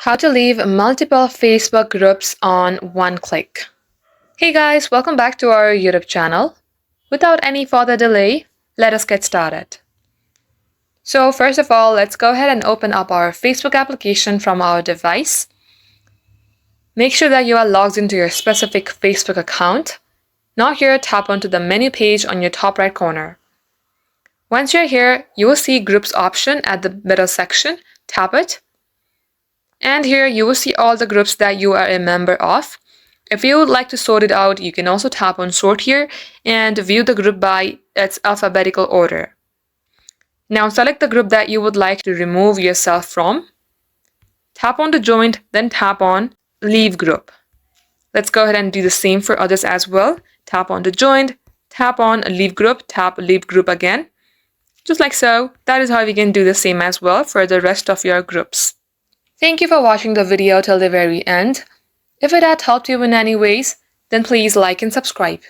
How to leave multiple Facebook groups on one click. Hey guys, welcome back to our YouTube channel. Without any further delay, let us get started. So first of all, let's go ahead and open up our Facebook application from our device. Make sure that you are logged into your specific Facebook account. Now here, tap onto the menu page on your top right corner. Once you're here, you will see Groups option at the middle section. Tap it. And here you will see all the groups that you are a member of. If you would like to sort it out, you can also tap on Sort here and view the group by its alphabetical order. Now select the group that you would like to remove yourself from. Tap on the Join, then tap on Leave Group. Let's go ahead and do the same for others as well. Tap on the Join, tap on Leave Group, tap Leave Group again. Just like so. That is how we can do the same as well for the rest of your groups. Thank you for watching the video till the very end. If it had helped you in any ways, then please like and subscribe.